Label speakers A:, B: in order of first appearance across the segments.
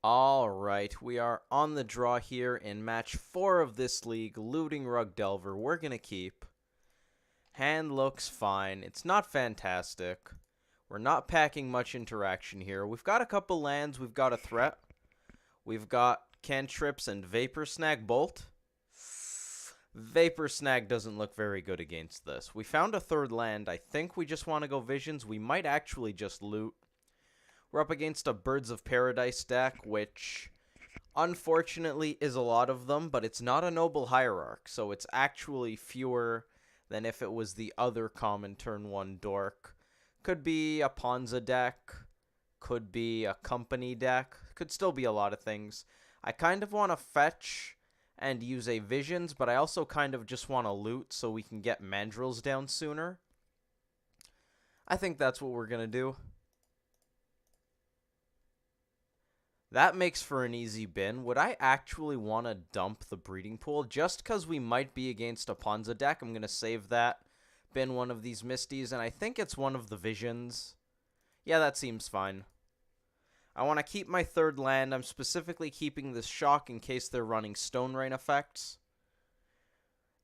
A: Alright, we are on the draw here in match 4 of this league, Looting Rug Delver. We're going to keep. Hand looks fine. It's not fantastic. We're not packing much interaction here. We've got a couple lands. We've got a threat. We've got cantrips and Vapor Snag Bolt. Vapor Snag doesn't look very good against this. We found a third land. I think we just want to go Visions. We might actually just loot. We're up against a Birds of Paradise deck, which unfortunately is a lot of them, but it's not a Noble Hierarch, so it's actually fewer than if it was the other common turn 1 dork. Could be a Ponza deck, could be a company deck, could still be a lot of things. I kind of want to fetch and use a Visions, but I also kind of just want to loot so we can get Mandrills down sooner. I think that's what we're going to do. That makes for an easy bin. Would I actually want to dump the breeding pool? Just because we might be against a Ponza deck, I'm going to save that. Bin one of these Misties, and I think it's one of the Visions. Yeah, that seems fine. I want to keep my third land. I'm specifically keeping this Shock in case they're running Stone Rain effects.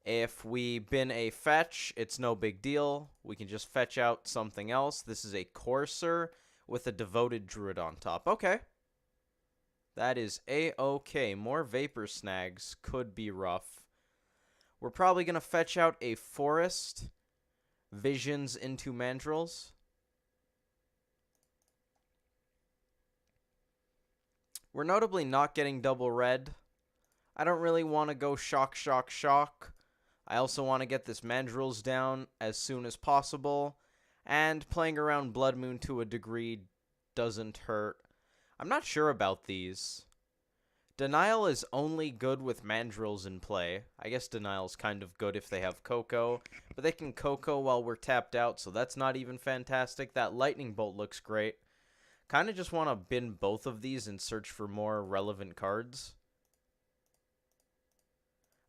A: If we bin a fetch, it's no big deal. We can just fetch out something else. This is a Courser with a Devoted Druid on top. Okay. That is a-okay. More Vapor Snags could be rough. We're probably going to fetch out a Forest, Visions into Mandrills. We're notably not getting double red. I don't really want to go Shock, Shock, Shock. I also want to get this Mandrills down as soon as possible. And playing around Blood Moon to a degree doesn't hurt. I'm not sure about these. Denial is only good with Mandrills in play. I guess Denial's kind of good if they have Coco, but they can Coco while we're tapped out, so that's not even fantastic. That Lightning Bolt looks great. Kind of just want to bin both of these and search for more relevant cards.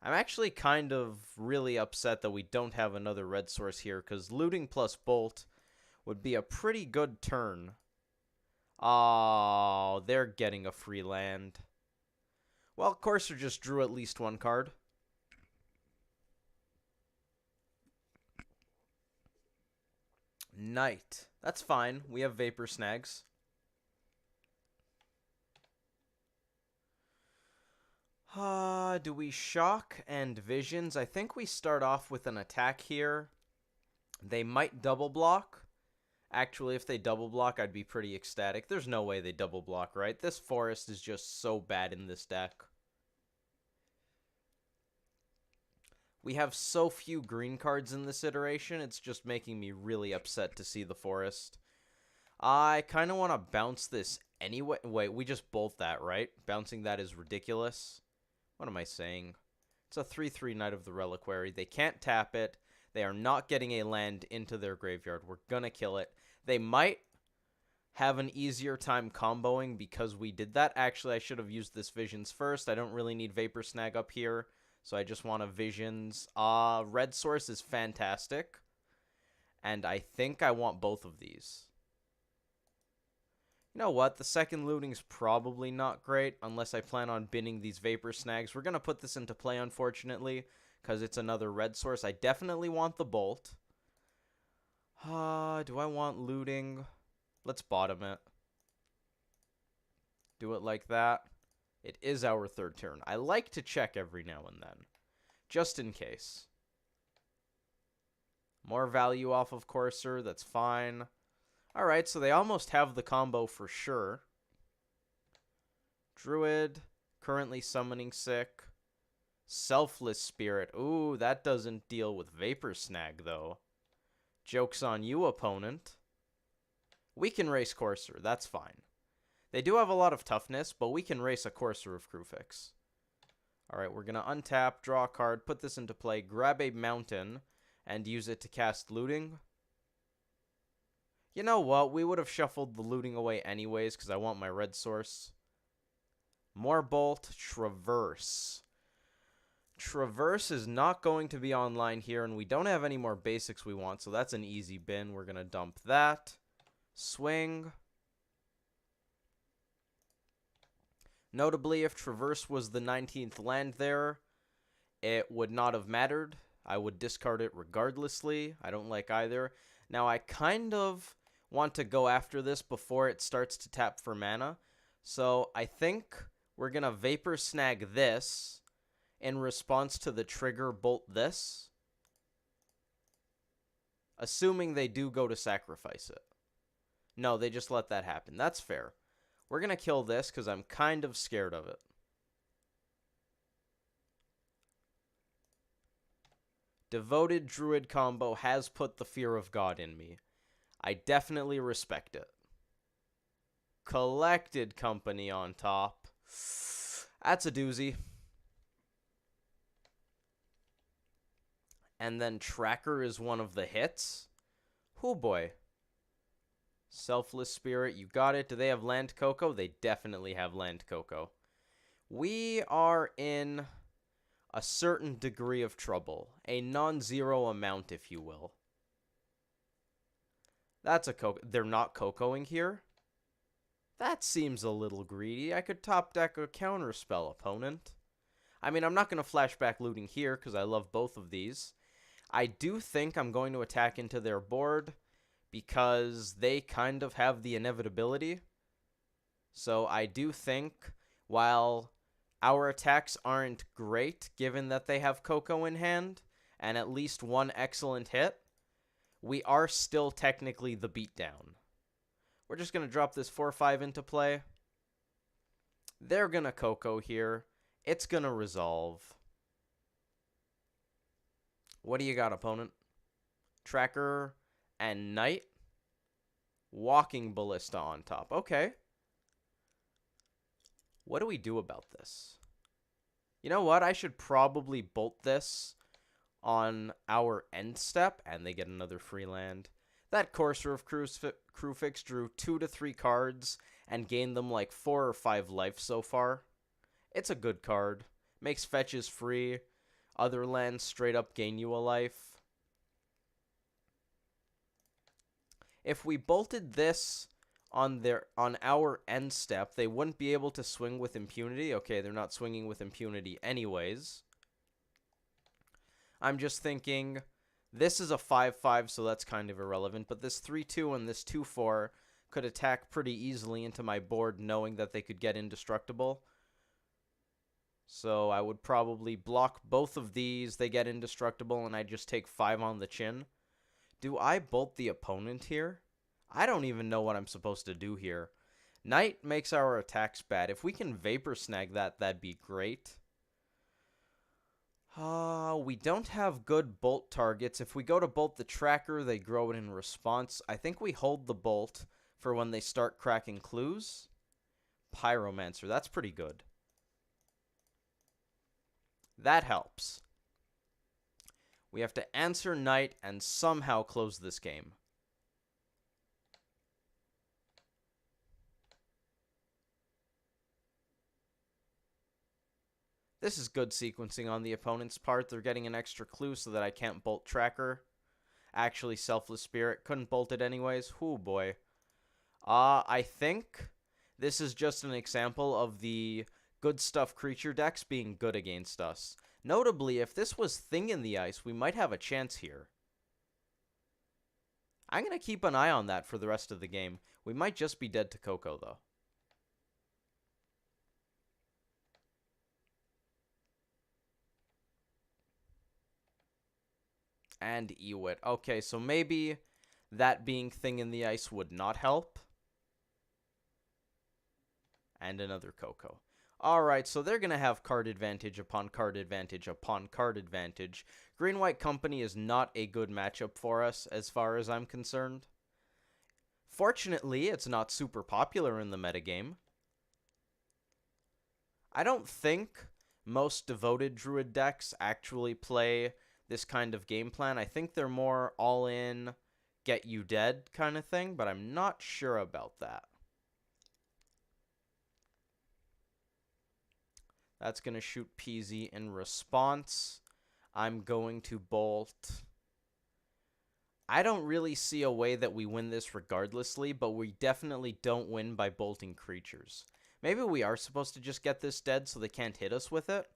A: I'm actually kind of really upset that we don't have another red source here, because looting plus Bolt would be a pretty good turn. Oh, they're getting a free land. Well, Courser just drew at least one card. Knight. That's fine. We have Vapor Snags. Do we Shock and Visions? I think we start off with an attack here. They might double block. Actually, if they double block, I'd be pretty ecstatic. There's no way they double block, right? This Forest is just so bad in this deck. We have so few green cards in this iteration, it's just making me really upset to see the Forest. I kind of want to bounce this anyway. Wait, we just bolt that, right? Bouncing that is ridiculous. What am I saying? It's a 3/3 Knight of the Reliquary. They can't tap it. They are not getting a land into their graveyard. We're going to kill it. They might have an easier time comboing because we did that. Actually, I should have used this Visions first. I don't really need Vapor Snag up here, so I just want a Visions. Red Source is fantastic, and I think I want both of these. You know what? The second looting's probably not great unless I plan on binning these Vapor Snags. We're going to put this into play, unfortunately, because it's another red source. I definitely want the Bolt. Do I want looting? Let's bottom it. Do it like that. It is our third turn. I like to check every now and then, just in case. More value off of Courser. That's fine. Alright, so they almost have the combo for sure. Druid, currently summoning sick. Selfless Spirit. Ooh, that doesn't deal with Vapor Snag, though. Joke's on you, opponent. We can race Courser. That's fine. They do have a lot of toughness, but we can race a Courser of Krufix. Alright, we're going to untap, draw a card, put this into play, grab a Mountain, and use it to cast Looting. You know what? We would have shuffled the looting away anyways because I want my red source. More Bolt. Traverse. Traverse is not going to be online here, and we don't have any more basics we want, so that's an easy bin. We're going to dump that. Swing. Notably, if Traverse was the 19th land there, it would not have mattered. I would discard it regardlessly. I don't like either. Now, I kind of want to go after this before it starts to tap for mana. So I think we're going to Vapor Snag this in response to the trigger Bolt this. Assuming they do go to sacrifice it. No, they just let that happen. That's fair. We're going to kill this because I'm kind of scared of it. Devoted Druid combo has put the fear of God in me. I definitely respect it. Collected Company on top. That's a doozy. And then Tracker is one of the hits. Oh boy. Selfless Spirit, you got it. Do they have Land Coco? They definitely have Land Coco. We are in a certain degree of trouble. A non-zero amount, if you will. That's a Coco. They're not Cocoing here? That seems a little greedy. I could top deck a counterspell, opponent. I mean, I'm not going to flashback looting here because I love both of these. I do think I'm going to attack into their board because they kind of have the inevitability. So I do think while our attacks aren't great, given that they have Coco in hand, and at least one excellent hit, we are still technically the beatdown. We're just going to drop this 4-5 into play. They're going to Coco here. It's going to resolve. What do you got, opponent? Tracker and Knight. Walking Ballista on top. Okay. What do we do about this? You know what? I should probably bolt this on our end step, and they get another free land. That Courser of Crewfix drew 2 to 3 cards and gained them like 4 or 5 life so far. It's a good card. Makes fetches free. Other lands straight up gain you a life. If we bolted this on our end step, they wouldn't be able to swing with impunity. Okay, they're not swinging with impunity anyways. I'm just thinking, this is a 5-5, so that's kind of irrelevant, but this 3-2 and this 2-4 could attack pretty easily into my board knowing that they could get indestructible. So I would probably block both of these, they get indestructible, and I just take 5 on the chin. Do I bolt the opponent here? I don't even know what I'm supposed to do here. Knight makes our attacks bad. If we can Vapor Snag that, that'd be great. We don't have good bolt targets. If we go to bolt the Tracker, they grow it in response. I think we hold the bolt for when they start cracking clues. Pyromancer, that's pretty good. That helps. We have to answer Knight and somehow close this game. This is good sequencing on the opponent's part. They're getting an extra clue so that I can't bolt Tracker. Actually, Selfless Spirit. Couldn't bolt it anyways. Ooh, boy. I think this is just an example of the good stuff creature decks being good against us. Notably, if this was Thing in the Ice, we might have a chance here. I'm going to keep an eye on that for the rest of the game. We might just be dead to Coco, though. And Ewit. Okay, so maybe that being Thing in the Ice would not help. And another Coco. Alright, so they're going to have card advantage upon card advantage upon card advantage. Green-White Company is not a good matchup for us, as far as I'm concerned. Fortunately, it's not super popular in the metagame. I don't think most Devoted Druid decks actually play this kind of game plan. I think they're more all-in, get you dead kind of thing, but I'm not sure about that. That's going to shoot PZ in response. I'm going to bolt. I don't really see a way that we win this regardlessly, but we definitely don't win by bolting creatures. Maybe we are supposed to just get this dead so they can't hit us with it.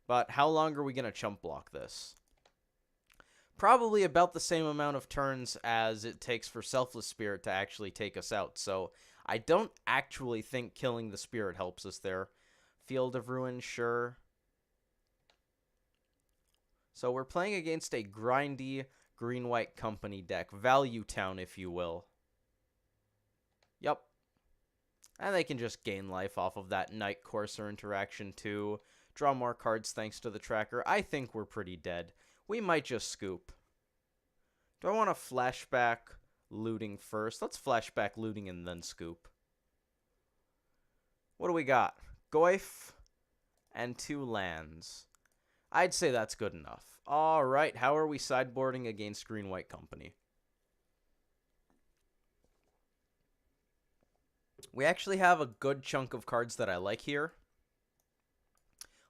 A: But how long are we going to chump block this? Probably about the same amount of turns as it takes for Selfless Spirit to actually take us out. So I don't actually think killing the Spirit helps us there. Field of Ruin, sure. So we're playing against a grindy green-white company deck. Value Town, if you will. Yep. And they can just gain life off of that Night Courser interaction too. Draw more cards thanks to the tracker. I think we're pretty dead. We might just scoop. Do I want to flashback looting first? Let's flashback looting and then scoop. What do we got? Goyf and 2 lands. I'd say that's good enough. Alright, how are we sideboarding against green-white company? We actually have a good chunk of cards that I like here.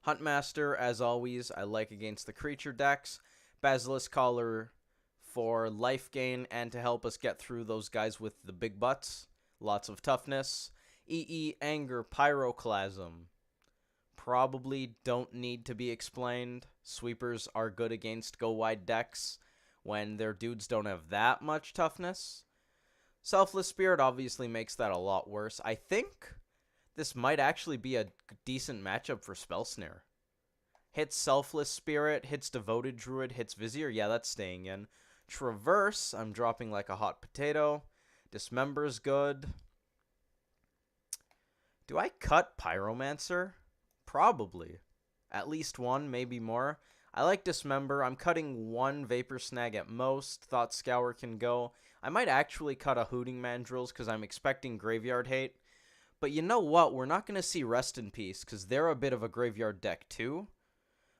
A: Huntmaster, as always, I like against the creature decks. Basilisk Collar for life gain and to help us get through those guys with the big butts. Lots of toughness. EE, Anger, Pyroclasm. Probably don't need to be explained. Sweepers are good against go-wide decks when their dudes don't have that much toughness. Selfless Spirit obviously makes that a lot worse. I think this might actually be a decent matchup for Spell Snare. Hits Selfless Spirit, hits Devoted Druid, hits Vizier. Yeah, that's staying in. Traverse, I'm dropping like a hot potato. Dismember's good. Do I cut Pyromancer? Probably. At least one, maybe more. I like Dismember. I'm cutting 1 Vapor Snag at most. Thought Scour can go. I might actually cut a Hooting Mandrills because I'm expecting Graveyard Hate. But you know what? We're not going to see Rest in Peace because they're a bit of a graveyard deck too.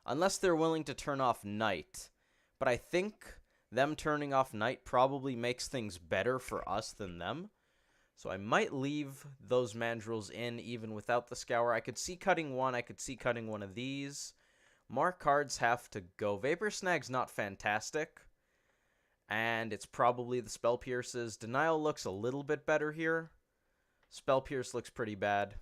A: Unless they're willing to turn off Night. But I think them turning off Night probably makes things better for us than them. So I might leave those Mandrills in even without the Scour. I could see cutting one. I could see cutting one of these. More cards have to go. Vapor Snag's not fantastic. And it's probably the Spell Pierces. Denial looks a little bit better here. Spell Pierce looks pretty bad.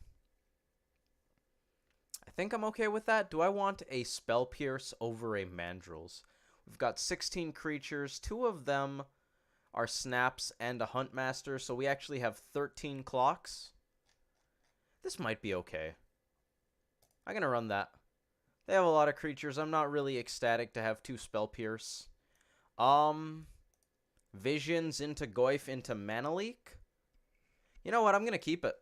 A: I think I'm okay with that. Do I want a Spell Pierce over a Mandrills? We've got 16 creatures. 2 of them are Snaps and a Huntmaster, so we actually have 13 clocks. This might be okay. I'm going to run that. They have a lot of creatures. I'm not really ecstatic to have 2 Spell Pierce. Visions into Goyf into Mana Leak. You know what? I'm going to keep it.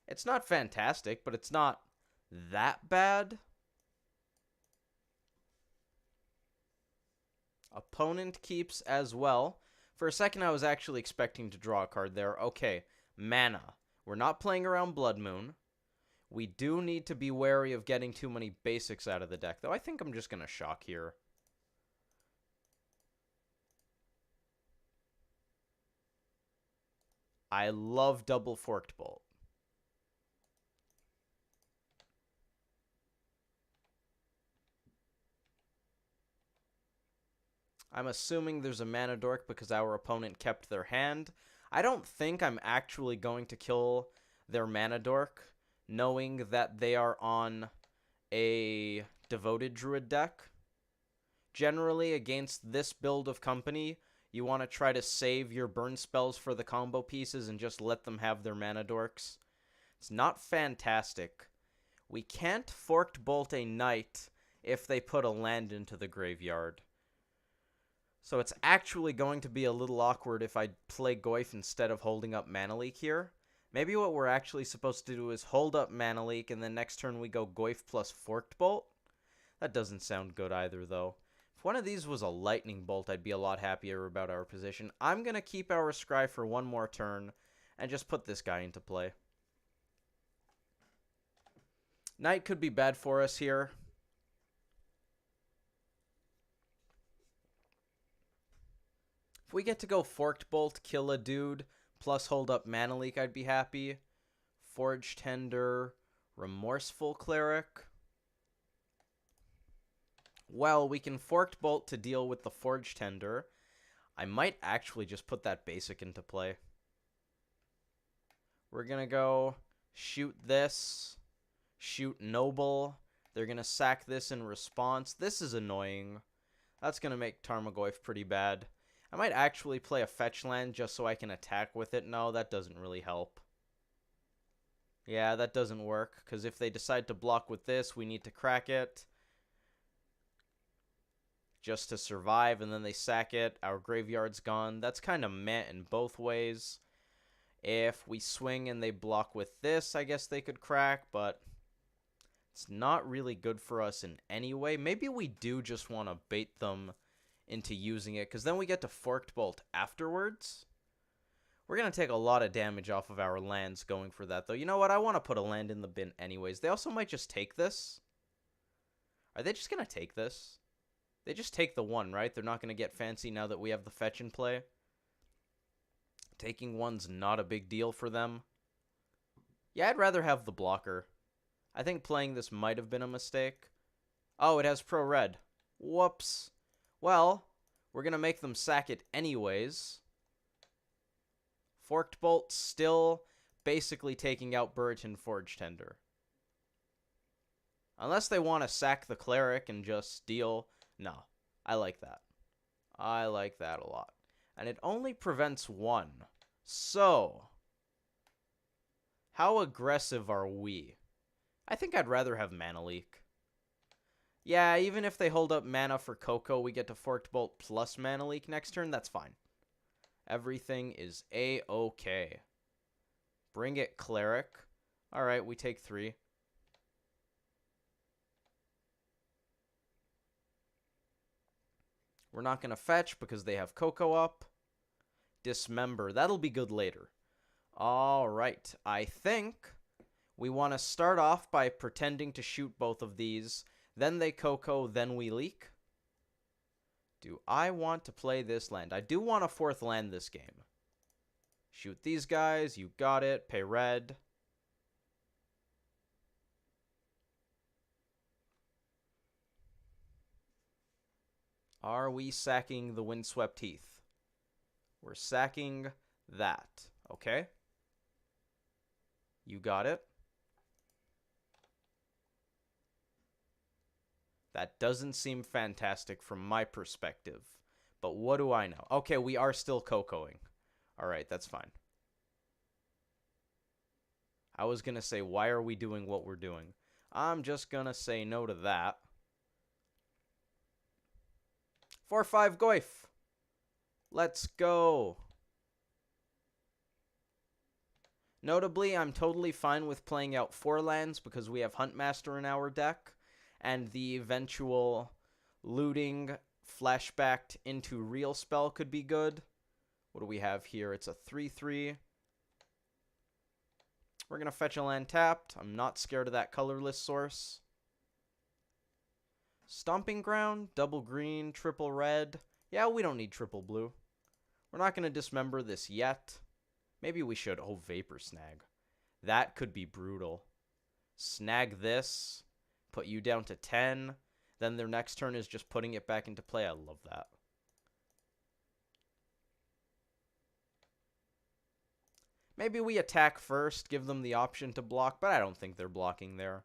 A: It's not fantastic, but it's not that bad. Opponent keeps as well. For a second, I was actually expecting to draw a card there. Okay, mana. We're not playing around Blood Moon. We do need to be wary of getting too many basics out of the deck, though. I think I'm just going to shock here. I love Double Forked Bolt. I'm assuming there's a mana dork because our opponent kept their hand. I don't think I'm actually going to kill their mana dork, knowing that they are on a Devoted Druid deck. Generally, against this build of company, you want to try to save your burn spells for the combo pieces and just let them have their mana dorks. It's not fantastic. We can't Forked Bolt a Knight if they put a land into the graveyard. So it's actually going to be a little awkward if I play Goyf instead of holding up Mana Leak here. Maybe what we're actually supposed to do is hold up Mana Leak, and then next turn we go Goyf plus Forked Bolt. That doesn't sound good either, though. If one of these was a Lightning Bolt, I'd be a lot happier about our position. I'm going to keep our Scry for one more turn and just put this guy into play. Knight could be bad for us here. If we get to go Forked Bolt, kill a dude, plus hold up Mana Leak, I'd be happy. Forge Tender, Remorseful Cleric. Well, we can Forked Bolt to deal with the Forge Tender. I might actually just put that basic into play. We're going to go shoot this, shoot Noble. They're going to sack this in response. This is annoying. That's going to make Tarmogoyf pretty bad. I might actually play a fetch land just so I can attack with it. No, that doesn't really help. Yeah, that doesn't work, because if they decide to block with this, we need to crack it just to survive, and then they sack it. Our graveyard's gone. That's kind of meh in both ways. If we swing and they block with this, I guess they could crack, but it's not really good for us in any way. Maybe we do just want to bait them into using it, because then we get to Forked Bolt afterwards. We're going to take a lot of damage off of our lands going for that, though. You know what? I want to put a land in the bin anyways. They also might just take this. Are they just going to take this? They just take the one, right? They're not going to get fancy now that we have the fetch in play. Taking one's not a big deal for them. Yeah, I'd rather have the blocker. I think playing this might have been a mistake. Oh, it has pro-red. Whoops. Well, we're going to make them sack it anyways. Forked Bolt still basically taking out Burrton Forge Tender. Unless they want to sack the Cleric and just deal. No, I like that. I like that a lot. And it only prevents one. So, how aggressive are we? I think I'd rather have Mana Leak. Yeah, even if they hold up mana for Coco, we get to Forked Bolt plus Mana Leak next turn. That's fine. Everything is A-okay. Bring it, Cleric. Alright, we take 3. We're not going to fetch because they have Coco up. Dismember. That'll be good later. Alright, I think we want to start off by pretending to shoot both of these. Then they Coco, then we leak. Do I want to play this land? I do want a 4th land this game. Shoot these guys. You got it. Pay red. Are we sacking the Windswept Heath? We're sacking that. Okay. You got it. That doesn't seem fantastic from my perspective. But what do I know? Okay, we are still Cocoing. Alright, that's fine. I was going to say, why are we doing what we're doing? I'm just going to say no to that. 4-5 Goyf. Let's go. Notably, I'm totally fine with playing out 4 lands because we have Huntmaster in our deck. And the eventual looting flashbacked into real spell could be good. What do we have here? It's a 3-3. We're going to fetch a land tapped. I'm not scared of that colorless source. Stomping Ground, double green, triple red. Yeah, we don't need triple blue. We're not going to dismember this yet. Maybe we should. Oh, Vapor Snag. That could be brutal. Snag this. Put you down to 10. Then their next turn is just putting it back into play. I love that. Maybe we attack first, give them the option to block, but I don't think they're blocking there.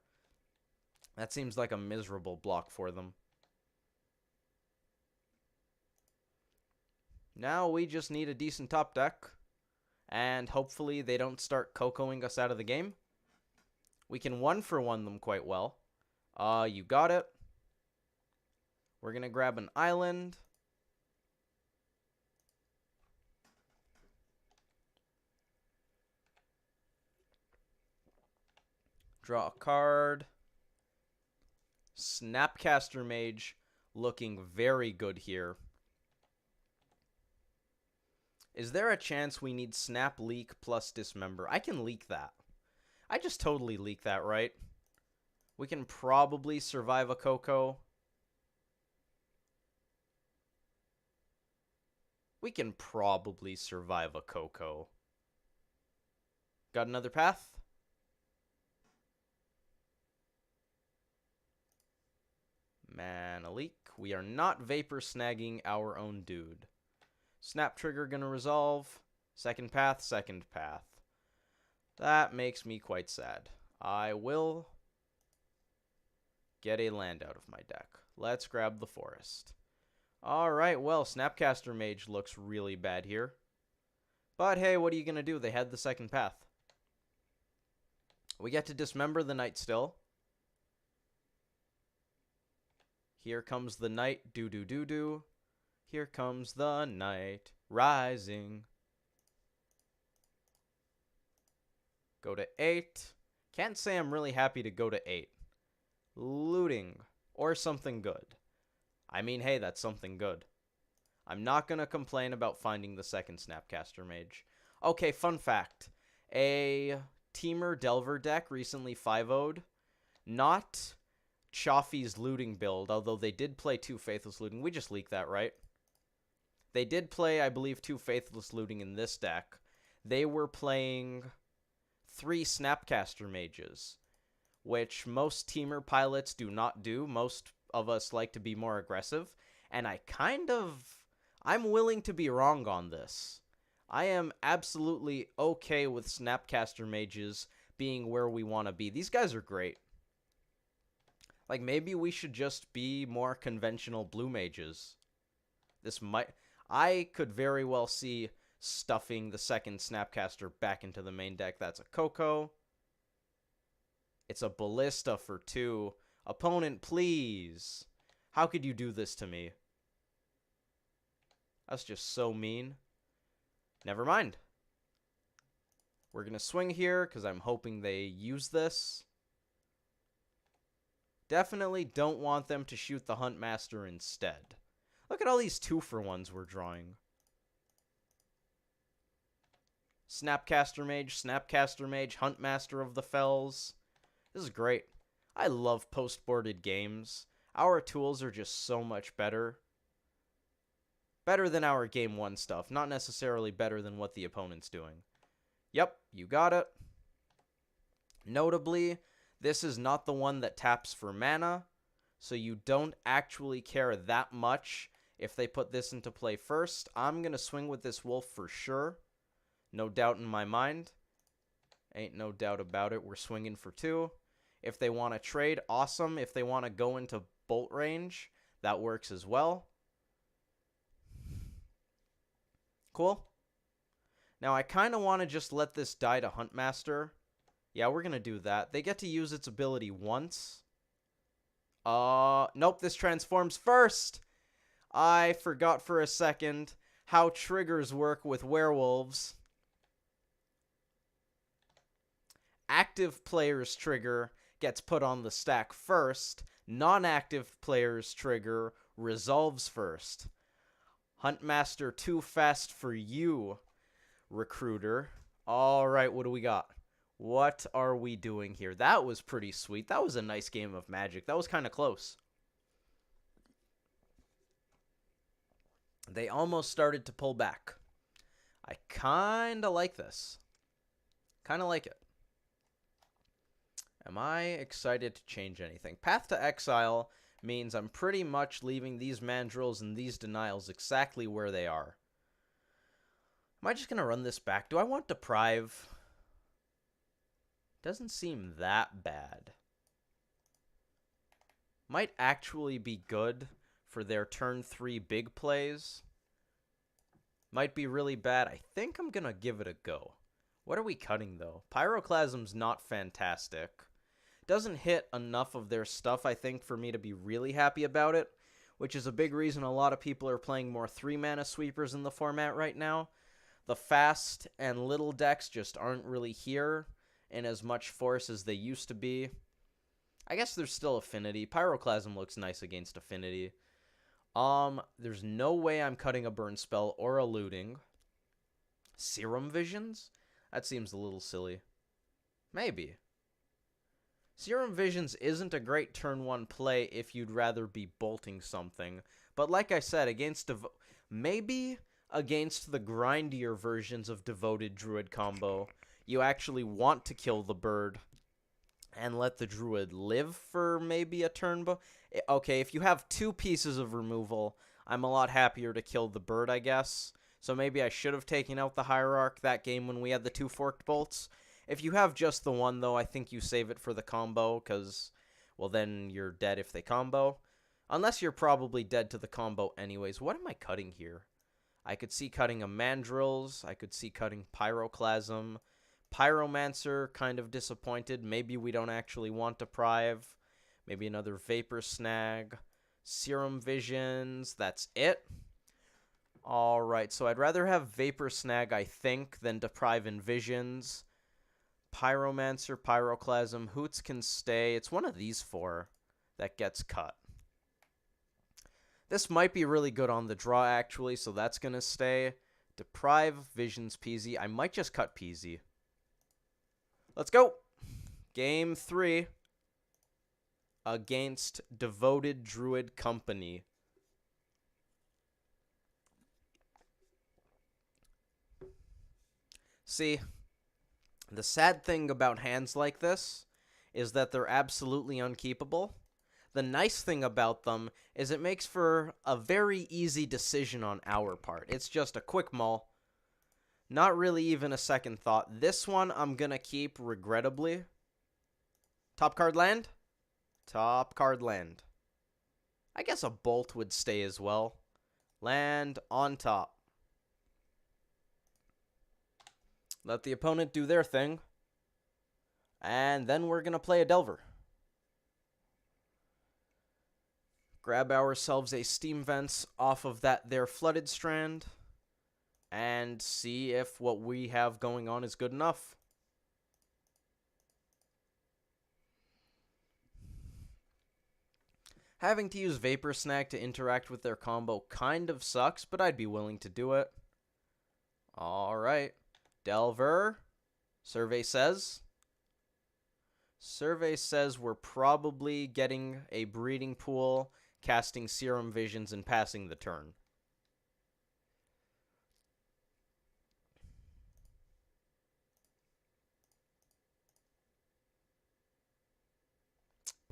A: That seems like a miserable block for them. Now we just need a decent top deck. And hopefully they don't start Cocoing us out of the game. We can 1-for-1 them quite well. You got it. We're going to grab an island. Draw a card. Snapcaster Mage looking very good here. Is there a chance we need Snap Leak plus Dismember? I can leak that. I just totally leak that, right? We can probably survive a Coco. We can probably survive a Coco. Got another path? Mana Leak. We are not Vapor Snagging our own dude. Snap Trigger gonna resolve. Second path, second path. That makes me quite sad. I will get a land out of my deck. Let's grab the forest. Alright, well, Snapcaster Mage looks really bad here. But hey, what are you going to do? They had the second path. We get to dismember the knight still. Here comes the knight. Do-do-do-do. Here comes the knight rising. Go to 8. Can't say I'm really happy to go to 8. Looting. Or something good. I mean, hey, that's something good. I'm not going to complain about finding the second Snapcaster Mage. Okay, fun fact. A Temur Delver deck recently 5-0'd. Not Chaffee's looting build, although they did play 2 Faithless Looting. We just leaked that, right? They did play, I believe, 2 Faithless Looting in this deck. They were playing 3 Snapcaster Mages, which most Temur pilots do not do. Most of us like to be more aggressive, and I'm willing to be wrong on this. I am absolutely okay with Snapcaster Mages being where we want to be. These guys are great. Like, maybe we should just be more conventional blue mages. I could very well see stuffing the second Snapcaster back into the main deck. That's a Coco. It's a Ballista for 2. Opponent, please. How could you do this to me? That's just so mean. Never mind. We're going to swing here because I'm hoping they use this. Definitely don't want them to shoot the Huntmaster instead. Look at all these 2-for-1s we're drawing. Snapcaster Mage, Huntmaster of the Fells. This is great. I love post-boarded games. Our tools are just so much better. Better than our Game 1 stuff. Not necessarily better than what the opponent's doing. Yep, you got it. Notably, this is not the one that taps for mana, so you don't actually care that much if they put this into play first. I'm going to swing with this wolf for sure. No doubt in my mind. Ain't no doubt about it. We're swinging for 2. If they want to trade, awesome. If they want to go into bolt range, that works as well. Cool. Now, I kind of want to just let this die to Huntmaster. Yeah, we're going to do that. They get to use its ability once. Nope, this transforms first. I forgot for a second how triggers work with werewolves. Active player's trigger gets put on the stack first. Non-active player's trigger resolves first. Huntmaster, too fast for you, recruiter. All right, what do we got? What are we doing here? That was pretty sweet. That was a nice game of Magic. That was kind of close. They almost started to pull back. I kind of like this. Kind of like it. Am I excited to change anything? Path to Exile means I'm pretty much leaving these mandrills and these denials exactly where they are. Am I just going to run this back? Do I want Deprive? Doesn't seem that bad. Might actually be good for their turn 3 big plays. Might be really bad. I think I'm going to give it a go. What are we cutting, though? Pyroclasm's not fantastic. Doesn't hit enough of their stuff, I think, for me to be really happy about it, which is a big reason a lot of people are playing more 3-mana sweepers in the format right now. The fast and little decks just aren't really here in as much force as they used to be. I guess there's still Affinity. Pyroclasm looks nice against Affinity. There's no way I'm cutting a burn spell or a looting. Serum Visions? That seems a little silly. Maybe. Serum Visions isn't a great turn 1 play if you'd rather be bolting something. But like I said, maybe against the grindier versions of Devoted Druid combo, you actually want to kill the bird and let the Druid live for maybe a turn. Okay, if you have 2 pieces of removal, I'm a lot happier to kill the bird, I guess. So maybe I should have taken out the Hierarch that game when we had the 2 forked bolts. If you have just the one, though, I think you save it for the combo, because, well, then you're dead if they combo. Unless you're probably dead to the combo anyways. What am I cutting here? I could see cutting a Mandrills. I could see cutting Pyroclasm. Pyromancer, kind of disappointed. Maybe we don't actually want Deprive. Maybe another Vapor Snag. Serum Visions. That's it. Alright, so I'd rather have Vapor Snag, I think, than Deprive and Visions. Pyromancer, Pyroclasm. Hoots can stay. It's one of these four that gets cut. This might be really good on the draw, actually, so that's going to stay. Deprive, Visions, Peasy. I might just cut Peasy. Let's go. Game 3 against Devoted Druid Company. See, the sad thing about hands like this is that they're absolutely unkeepable. The nice thing about them is it makes for a very easy decision on our part. It's just a quick mull. Not really even a second thought. This one I'm going to keep, regrettably. Top card land? Top card land. I guess a bolt would stay as well. Land on top. Let the opponent do their thing. And then we're going to play a Delver. Grab ourselves a Steam Vents off of that there Flooded Strand. And see if what we have going on is good enough. Having to use Vapor Snag to interact with their combo kind of sucks, but I'd be willing to do it. Alright. Delver. Survey says. Survey says we're probably getting a Breeding Pool, casting Serum Visions, and passing the turn.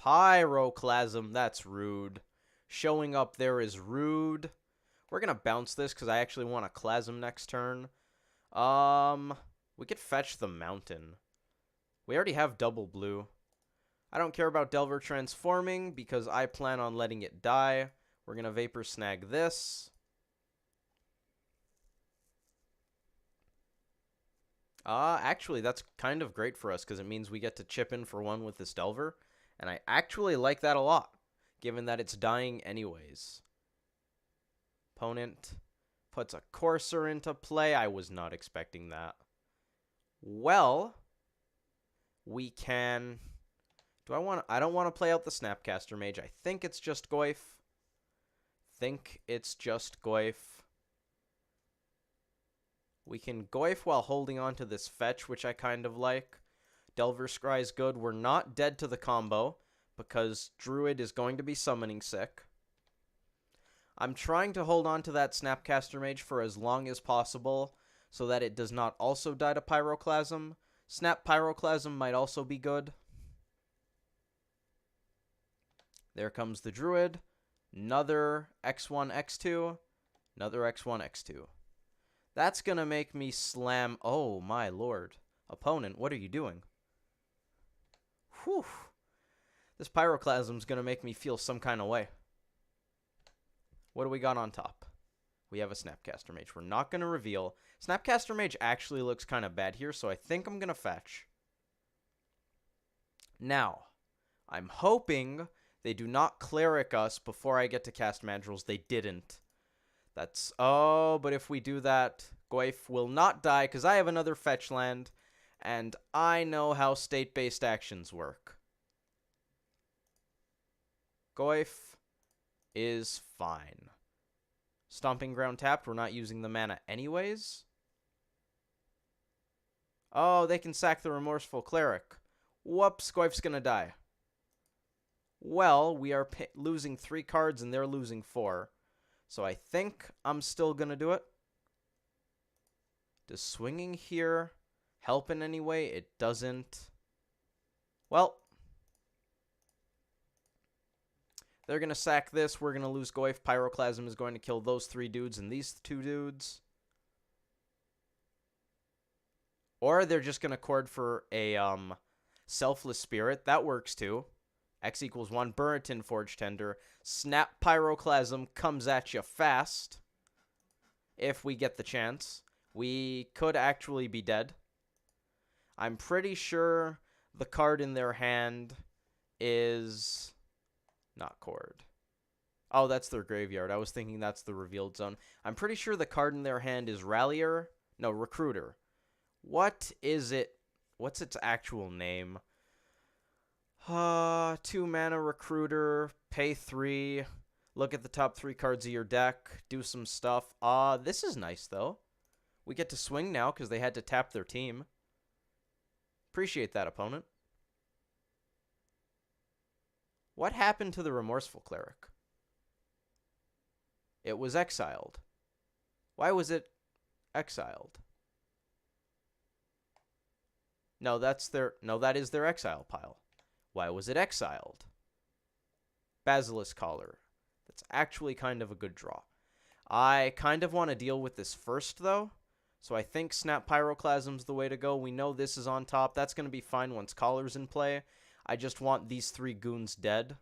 A: Pyroclasm, that's rude. Showing up there is rude. We're going to bounce this because I actually want a Clasm next turn. We could fetch the Mountain. We already have double blue. I don't care about Delver transforming because I plan on letting it die. We're going to Vapor Snag this. Actually, that's kind of great for us because it means we get to chip in for one with this Delver. And I actually like that a lot, given that it's dying anyways. Opponent puts a Courser into play. I was not expecting that. Well, we can... I don't want to play out the Snapcaster Mage. I think it's just Goyf. We can Goyf while holding on to this fetch, which I kind of like. Delver Scry is good. We're not dead to the combo because Druid is going to be summoning sick. I'm trying to hold on to that Snapcaster Mage for as long as possible so that it does not also die to Pyroclasm. Snap Pyroclasm might also be good. There comes the Druid. Another X1, X2. Another X1, X2. That's going to make me slam... Oh, my lord. Opponent, what are you doing? Whew. This Pyroclasm is going to make me feel some kind of way. What do we got on top? We have a Snapcaster Mage. We're not going to reveal. Snapcaster Mage actually looks kind of bad here, so I think I'm going to fetch. Now, I'm hoping they do not Cleric us before I get to cast Mandrills. They didn't. That's... Oh, but if we do that, Goyf will not die because I have another fetch land. And I know how state-based actions work. Goyf is fine. Stomping Ground tapped. We're not using the mana anyways. Oh, they can sack the Remorseful Cleric. Whoops, Goyf's gonna die. Well, we are losing 3 cards and they're losing 4. So I think I'm still gonna do it. Does swinging here help in any way? It doesn't. Well, they're going to sack this. We're going to lose Goyf. Pyroclasm is going to kill those 3 dudes and these 2 dudes. Or they're just going to chord for a Selfless Spirit. That works too. X equals 1. Burriton Forge Tender. Snap Pyroclasm comes at you fast. If we get the chance. We could actually be dead. I'm pretty sure the card in their hand is not chord. Oh, that's their graveyard. I was thinking that's the revealed zone. I'm pretty sure the card in their hand is Rallier. No, Recruiter. What is it? What's its actual name? 2 mana Recruiter. Pay 3. Look at the top 3 cards of your deck. Do some stuff. This is nice, though. We get to swing now because they had to tap their team. Appreciate that, opponent. What happened to the Remorseful Cleric? It was exiled. Why was it exiled? No, that is their exile pile. Why was it exiled? Basilisk Collar. That's actually kind of a good draw. I kind of want to deal with this first, though. So I think Snap Pyroclasm's the way to go. We know this is on top. That's going to be fine once Collar's in play. I just want these 3 goons dead.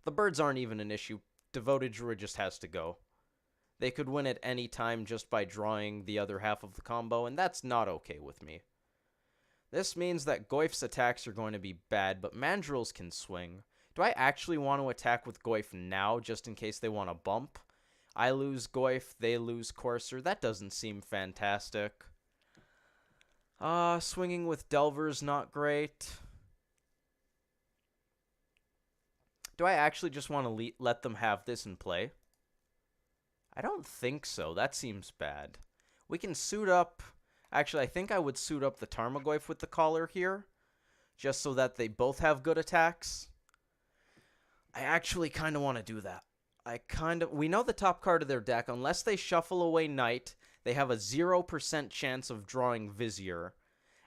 A: The birds aren't even an issue. Devoted Druid just has to go. They could win at any time just by drawing the other half of the combo, and that's not okay with me. This means that Goyf's attacks are going to be bad, but Mandrills can swing. Do I actually want to attack with Goyf now, just in case they want to bump? I lose Goyf, they lose Courser. That doesn't seem fantastic. Swinging with Delver's not great. Do I actually just want to let them have this in play? I don't think so. That seems bad. We can suit up... Actually, I think I would suit up the Tarmogoyf with the Collar here, just so that they both have good attacks. I actually kind of want to do that. We know the top card of their deck. Unless they shuffle away Knight, they have a 0% chance of drawing Vizier.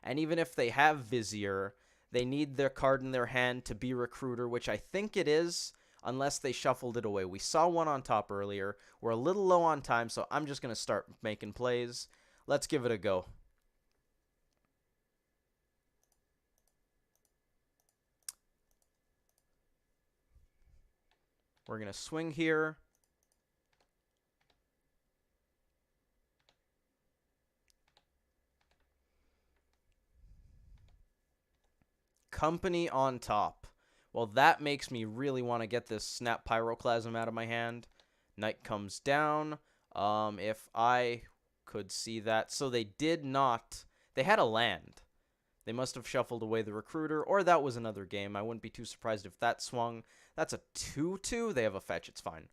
A: And even if they have Vizier, they need their card in their hand to be Recruiter, which I think it is, unless they shuffled it away. We saw one on top earlier. We're a little low on time, so I'm just going to start making plays. Let's give it a go. We're going to swing here. Company on top. Well, that makes me really want to get this Snap Pyroclasm out of my hand. Knight comes down. If I could see that. So they did not. They had a land. They must have shuffled away the Recruiter, or that was another game. I wouldn't be too surprised if that swung. That's a 2-2. They have a fetch. It's fine.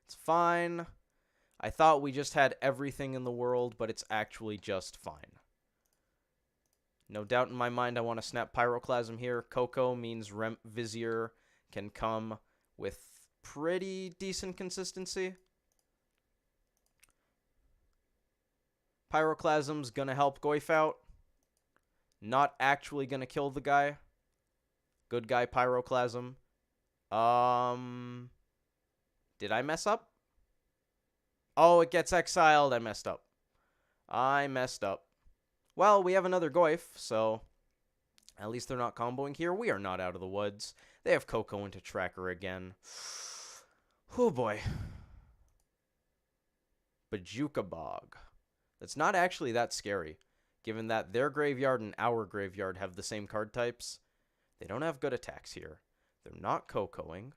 A: It's fine. I thought we just had everything in the world, but it's actually just fine. No doubt in my mind I want to Snap Pyroclasm here. Coco means Vizier can come with pretty decent consistency. Pyroclasm's going to help Goyf out. Not actually going to kill the guy. Good guy, Pyroclasm. Did I mess up? Oh, it gets exiled. I messed up. Well, we have another Goyf, so at least they're not comboing here. We are not out of the woods. They have Coco into Tracker again. Oh, boy. Bajuka Bog. That's not actually that scary, given that their graveyard and our graveyard have the same card types. They don't have good attacks here. They're not Cocoing.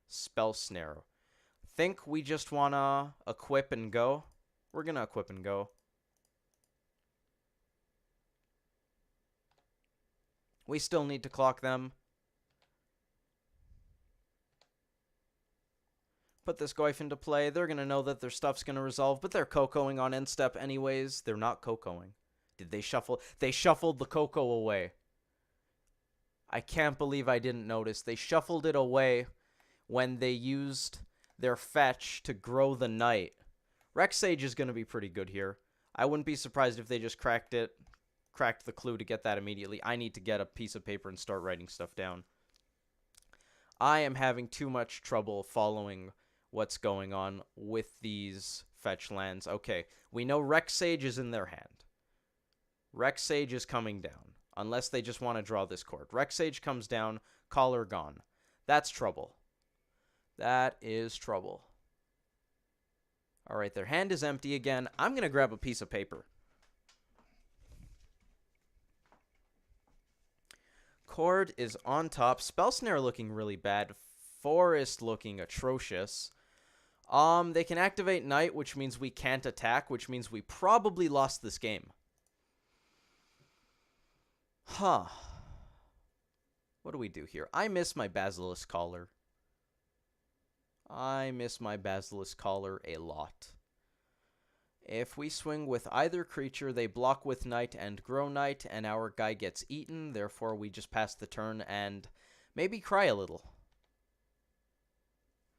A: Spell Snare. Think we just want to equip and go? We're going to equip and go. We still need to clock them. Put this Goyf into play. They're going to know that their stuff's going to resolve, but they're Cocoing on end step anyways. They're not Cocoing. Did they shuffle? They shuffled the Coco away. I can't believe I didn't notice. They shuffled it away when they used their fetch to grow the Knight. Rex Sage is going to be pretty good here. I wouldn't be surprised if they just cracked the clue to get that immediately. I need to get a piece of paper and start writing stuff down. I am having too much trouble following what's going on with these fetch lands. Okay, we know Rex Sage is in their hand. Rex Sage is coming down. Unless they just want to draw this card. Rex Sage comes down, Collar gone. That's trouble. That is trouble. Alright, their hand is empty again. I'm going to grab a piece of paper. Cord is on top. Spell Snare looking really bad. Forest looking atrocious. They can activate Knight, which means we can't attack, which means we probably lost this game. Huh. What do we do here? I miss my Basilisk Collar. I miss my Basilisk Collar a lot. If we swing with either creature, they block with Knight and grow Knight, and our guy gets eaten. Therefore, we just pass the turn and maybe cry a little.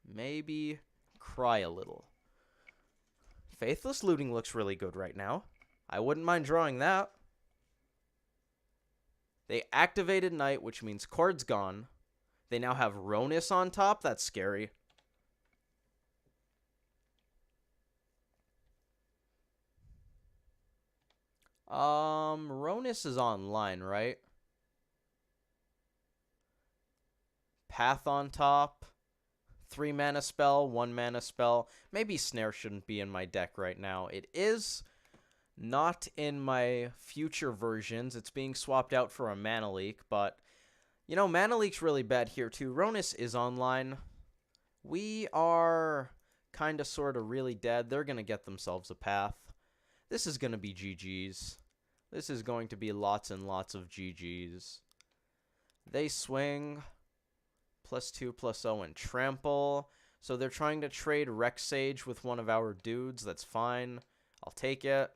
A: Maybe cry a little. Faithless Looting looks really good right now. I wouldn't mind drawing that. They activated Knight, which means Cord's gone. They now have Ronus on top. That's scary. Ronus is online, right? Path on top. 3 mana spell, 1 mana spell. Maybe Snare shouldn't be in my deck right now. It is not in my future versions. It's being swapped out for a Mana Leak, but, you know, Mana Leak's really bad here too. Ronus is online. We are kind of sort of really dead. They're going to get themselves a path. This is going to be GG's. This is going to be lots and lots of GG's. They swing +2/+0 and trample. So they're trying to trade Rex Sage with one of our dudes. That's fine. I'll take it.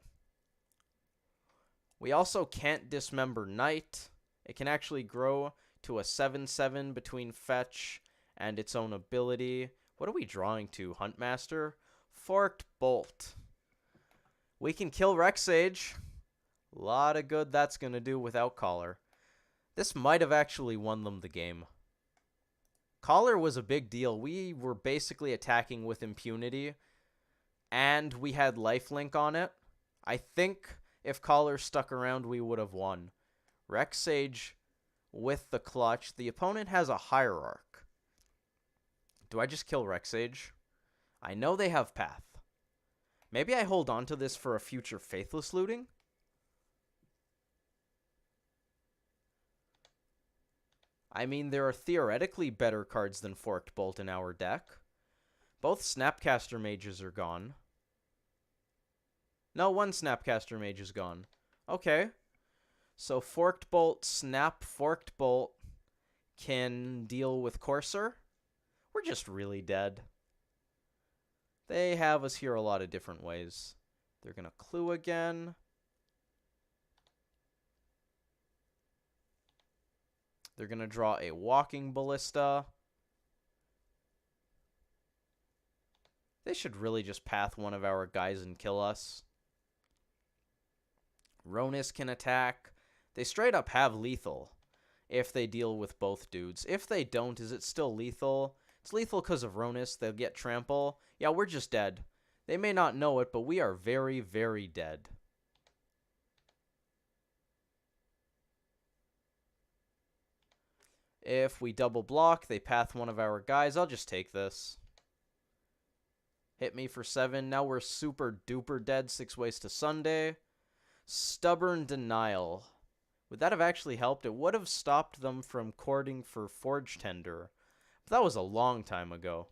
A: We also can't dismember Knight. It can actually grow to a 7/7 between fetch and its own ability. What are we drawing to? Huntmaster? Forked Bolt. We can kill Rex Sage. A lot of good that's going to do without Collar. This might have actually won them the game. Collar was a big deal. We were basically attacking with impunity, and we had lifelink on it. I think if Collar stuck around, we would have won. Rex Sage with the clutch. The opponent has a Hierarch. Do I just kill Rex Sage? I know they have Path. Maybe I hold on to this for a future Faithless Looting? I mean, there are theoretically better cards than Forked Bolt in our deck. Both Snapcaster Mages are gone. No, one Snapcaster Mage is gone. Okay. So Forked Bolt, Snap, Forked Bolt can deal with Courser. We're just really dead. They have us here a lot of different ways. They're going to clue again. They're going to draw a Walking Ballista. They should really just path one of our guys and kill us. Ronus can attack. They straight up have lethal if they deal with both dudes. If they don't, is it still lethal? It's lethal because of Ronus. They'll get trample. Yeah, we're just dead. They may not know it, but we are very, very dead. If we double block, they path one of our guys. I'll just take this. Hit me for 7. Now we're super duper dead. 6 Ways to Sunday. Stubborn Denial. Would that have actually helped? It would have stopped them from courting for Forge Tender. But that was a long time ago.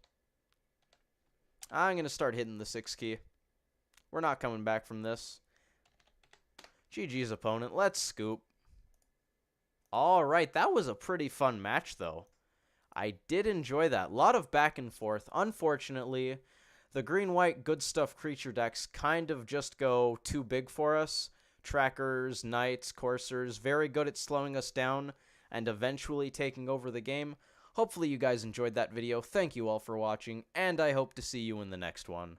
A: I'm going to start hitting the 6 key. We're not coming back from this. GG's opponent. Let's scoop. Alright, that was a pretty fun match, though. I did enjoy that. A lot of back and forth. Unfortunately, the green-white good stuff creature decks kind of just go too big for us. Trackers, Knights, Coursers, very good at slowing us down and eventually taking over the game. Hopefully you guys enjoyed that video. Thank you all for watching, and I hope to see you in the next one.